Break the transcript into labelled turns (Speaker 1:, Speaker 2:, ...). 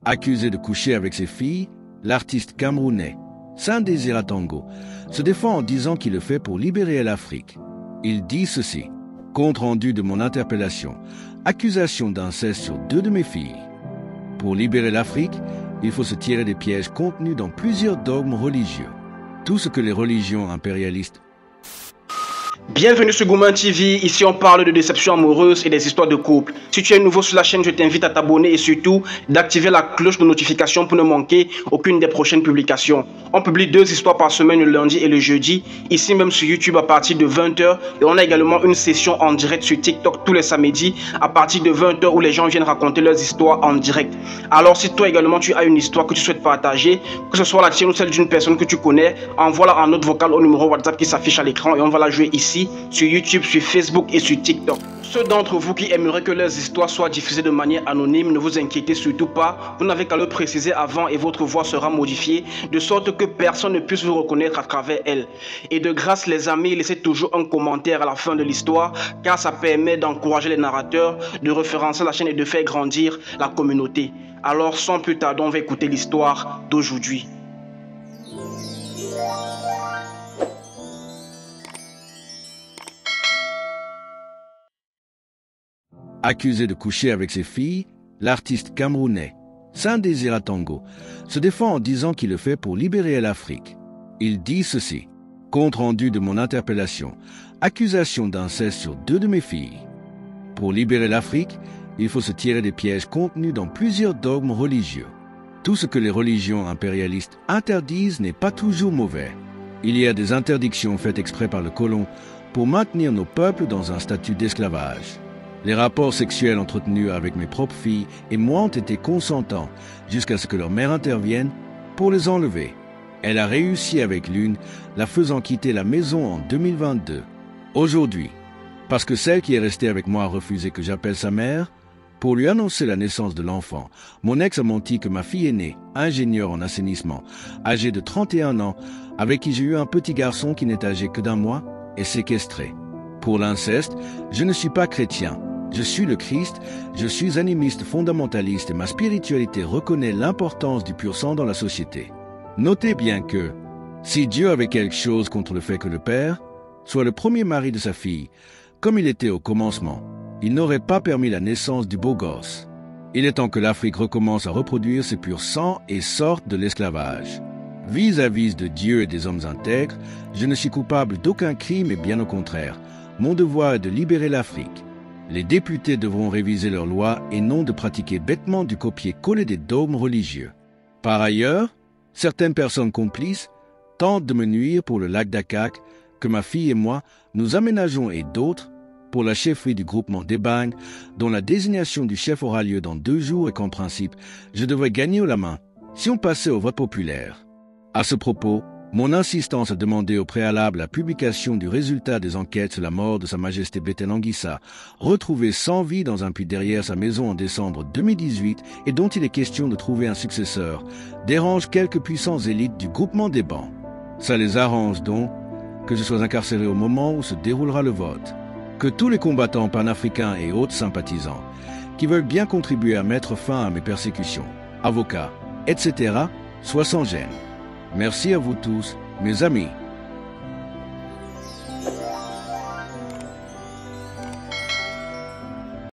Speaker 1: Accusé de coucher avec ses filles, l'artiste camerounais Saint Désiré Tango se défend en disant qu'il le fait pour libérer l'Afrique. Il dit ceci: compte rendu de mon interpellation, accusation d'inceste sur 2 de mes filles. Pour libérer l'Afrique, il faut se tirer des pièges contenus dans plusieurs dogmes religieux. Tout ce que les religions impérialistes.
Speaker 2: Bienvenue sur Gouman TV, ici on parle de déception amoureuse et des histoires de couple. Si tu es nouveau sur la chaîne, je t'invite à t'abonner et surtout d'activer la cloche de notification pour ne manquer aucune des prochaines publications. On publie 2 histoires par semaine, le lundi et le jeudi, ici même sur YouTube à partir de 20h. Et on a également une session en direct sur TikTok tous les samedis à partir de 20h où les gens viennent raconter leurs histoires en direct. Alors si toi également tu as une histoire que tu souhaites partager, que ce soit la tienne ou celle d'une personne que tu connais, envoie-la en note vocale au numéro WhatsApp qui s'affiche à l'écran et on va la jouer ici sur YouTube, sur Facebook et sur TikTok. Ceux d'entre vous qui aimeraient que leurs histoires soient diffusées de manière anonyme, ne vous inquiétez surtout pas. Vous n'avez qu'à le préciser avant et votre voix sera modifiée de sorte que personne ne puisse vous reconnaître à travers elle. Et de grâce les amis, laissez toujours un commentaire à la fin de l'histoire car ça permet d'encourager les narrateurs, de référencer la chaîne et de faire grandir la communauté. Alors sans plus tarder, on va écouter l'histoire d'aujourd'hui.
Speaker 1: Accusé de coucher avec ses filles, l'artiste camerounais Saint Désiré Tango se défend en disant qu'il le fait pour libérer l'Afrique. Il dit ceci: compte rendu de mon interpellation, accusation d'inceste sur 2 de mes filles. Pour libérer l'Afrique, il faut se tirer des pièges contenus dans plusieurs dogmes religieux. Tout ce que les religions impérialistes interdisent n'est pas toujours mauvais. Il y a des interdictions faites exprès par le colon pour maintenir nos peuples dans un statut d'esclavage. Les rapports sexuels entretenus avec mes propres filles et moi ont été consentants jusqu'à ce que leur mère intervienne pour les enlever. Elle a réussi avec l'une, la faisant quitter la maison en 2022. Aujourd'hui, parce que celle qui est restée avec moi a refusé que j'appelle sa mère, pour lui annoncer la naissance de l'enfant, mon ex a menti que ma fille aînée, ingénieure en assainissement, âgée de 31 ans, avec qui j'ai eu un petit garçon qui n'est âgé que d'1 mois, est séquestré. Pour l'inceste, je ne suis pas chrétien. Je suis le Christ, je suis animiste fondamentaliste et ma spiritualité reconnaît l'importance du pur sang dans la société. Notez bien que, si Dieu avait quelque chose contre le fait que le père soit le premier mari de sa fille, comme il était au commencement, il n'aurait pas permis la naissance du beau gosse. Il est temps que l'Afrique recommence à reproduire ses purs sangs et sorte de l'esclavage. Vis-à-vis de Dieu et des hommes intègres, je ne suis coupable d'aucun crime et bien au contraire. Mon devoir est de libérer l'Afrique. Les députés devront réviser leurs lois et non de pratiquer bêtement du copier-coller des dogmes religieux. Par ailleurs, certaines personnes complices tentent de me nuire pour le lac d'Akak que ma fille et moi nous aménageons et d'autres pour la chefferie du groupement d'Ebang dont la désignation du chef aura lieu dans 2 jours et qu'en principe, je devrais gagner haut la main si on passait au vote populaire. À ce propos, mon insistance à demander au préalable la publication du résultat des enquêtes sur la mort de Sa Majesté Béten Anguissa, retrouvé sans vie dans un puits derrière sa maison en décembre 2018 et dont il est question de trouver un successeur, dérange quelques puissantes élites du groupement des bancs. Ça les arrange donc que je sois incarcéré au moment où se déroulera le vote. Que tous les combattants panafricains et autres sympathisants qui veulent bien contribuer à mettre fin à mes persécutions, avocats, etc., soient sans gêne. Merci à vous tous, mes amis.